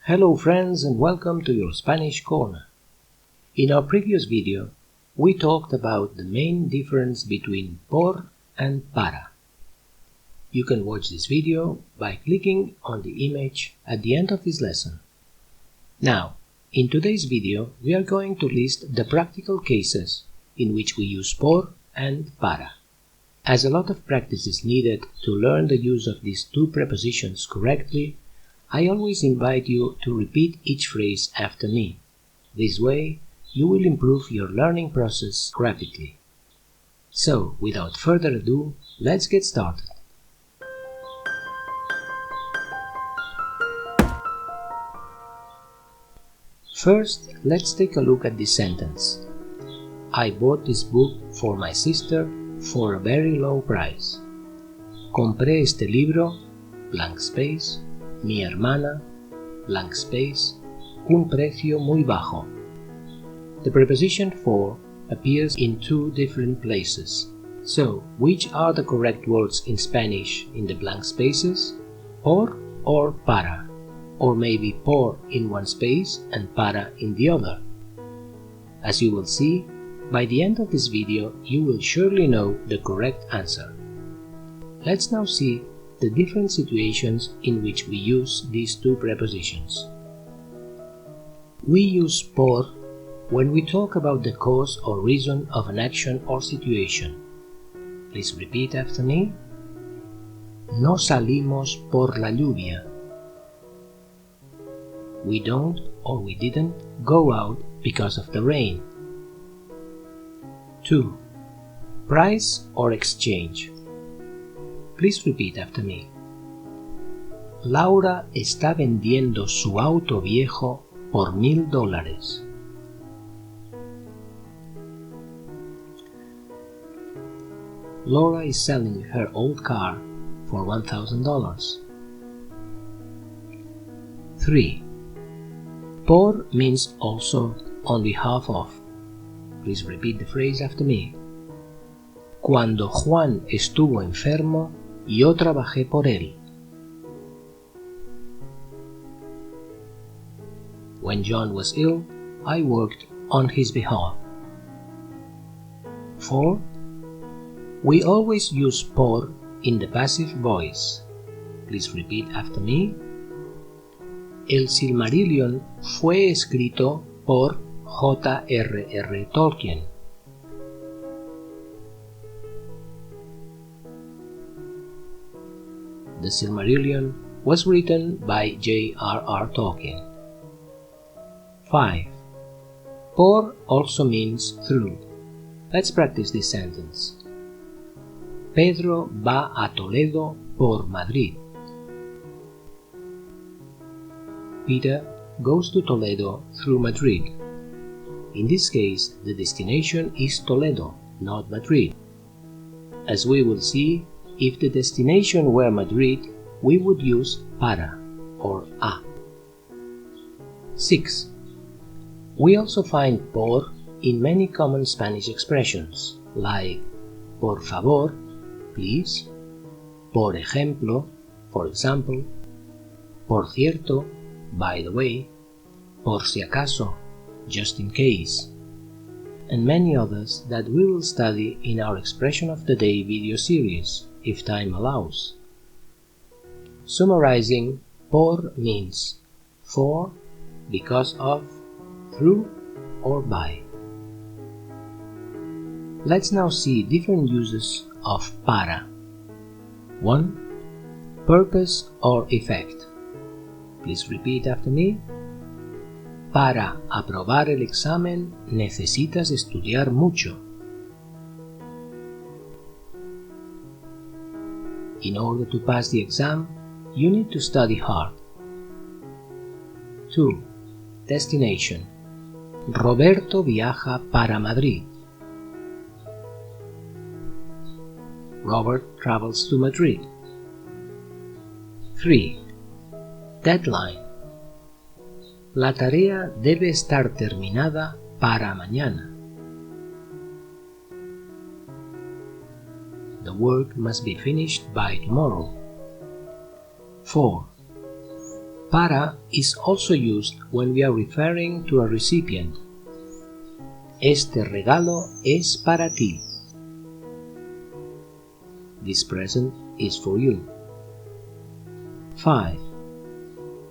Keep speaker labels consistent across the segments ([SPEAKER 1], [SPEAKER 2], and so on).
[SPEAKER 1] Hello friends and welcome to your Spanish Corner. In our previous video, we talked about the main difference between por and para. You can watch this video by clicking on the image at the end of this lesson. Now, in today's video, we are going to list the practical cases in which we use por and para. As a lot of practice is needed to learn the use of these two prepositions correctly, I always invite you to repeat each phrase after me. This way, you will improve your learning process rapidly. So, without further ado, let's get started. First, let's take a look at this sentence. I bought this book for my sister for a very low price. Compré este libro, blank space, mi hermana, blank space, un precio muy bajo. The preposition for appears in two different places. So, which are the correct words in Spanish in the blank spaces? Por or para? Or maybe por in one space and para in the other? As you will see, by the end of this video, you will surely know the correct answer. Let's now see the different situations in which we use these two prepositions. We use por when we talk about the cause or reason of an action or situation. Please repeat after me. No salimos por la lluvia. We don't or we didn't go out because of the rain. 2. Price or exchange. Please repeat after me. Laura está vendiendo su auto viejo por $1,000. Laura is selling her old car for $1,000. 3. Por means also on behalf of. Please repeat the phrase after me. Cuando Juan estuvo enfermo, yo trabajé por él. When John was ill, I worked on his behalf. 4. We always use por in the passive voice. Please repeat after me. El Silmarillion fue escrito por J.R.R. Tolkien. The Silmarillion was written by J.R.R. Tolkien. 5. Por also means through. Let's practice this sentence. Pedro va a Toledo por Madrid. Peter goes to Toledo through Madrid. In this case, the destination is Toledo, not Madrid. As we will see, if the destination were Madrid, we would use para or a. 6. We also find por in many common Spanish expressions, like por favor, please, por ejemplo, for example, por cierto, by the way, por si acaso, just in case, and many others that we will study in our Expression of the Day video series, if time allows. Summarizing, por means for, because of, through, or by. Let's now see different uses of para. 1. Purpose or effect. Please repeat after me. Para aprobar el examen necesitas estudiar mucho. In order to pass the exam, you need to study hard. 2. Destination. Roberto viaja para Madrid. Robert travels to Madrid. 3. Deadline. La tarea debe estar terminada para mañana. The work must be finished by tomorrow. 4. Para is also used when we are referring to a recipient. Este regalo es para ti. This present is for you. 5.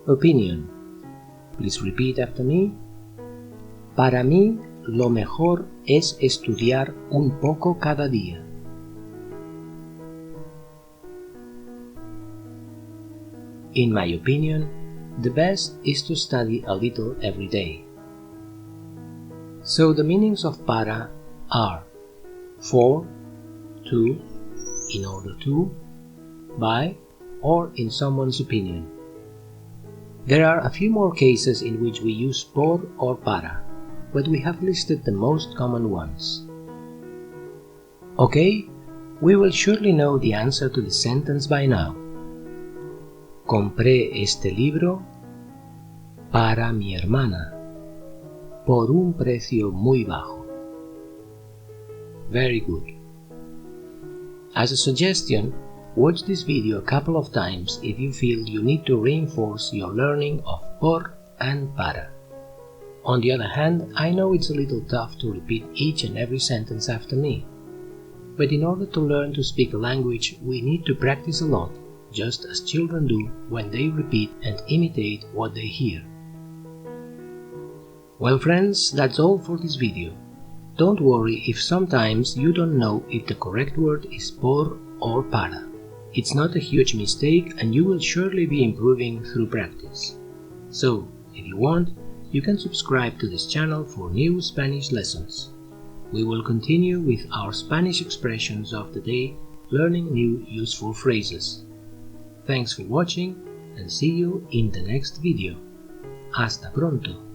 [SPEAKER 1] Opinion. Please repeat after me. Para mí, lo mejor es estudiar un poco cada día. In my opinion, the best is to study a little every day. So the meanings of para are for, to, in order to, by, or in someone's opinion. There are a few more cases in which we use por or para, but we have listed the most common ones. Okay, we will surely know the answer to the sentence by now. Compré este libro para mi hermana por un precio muy bajo. Very good. As a suggestion, watch this video a couple of times if you feel you need to reinforce your learning of por and para. On the other hand, I know it's a little tough to repeat each and every sentence after me. But in order to learn to speak a language, we need to practice a lot, just as children do when they repeat and imitate what they hear. Well friends, that's all for this video. Don't worry if sometimes you don't know if the correct word is por or para. It's not a huge mistake and you will surely be improving through practice. So, if you want, you can subscribe to this channel for new Spanish lessons. We will continue with our Spanish expressions of the day, learning new useful phrases. Thanks for watching and see you in the next video. Hasta pronto!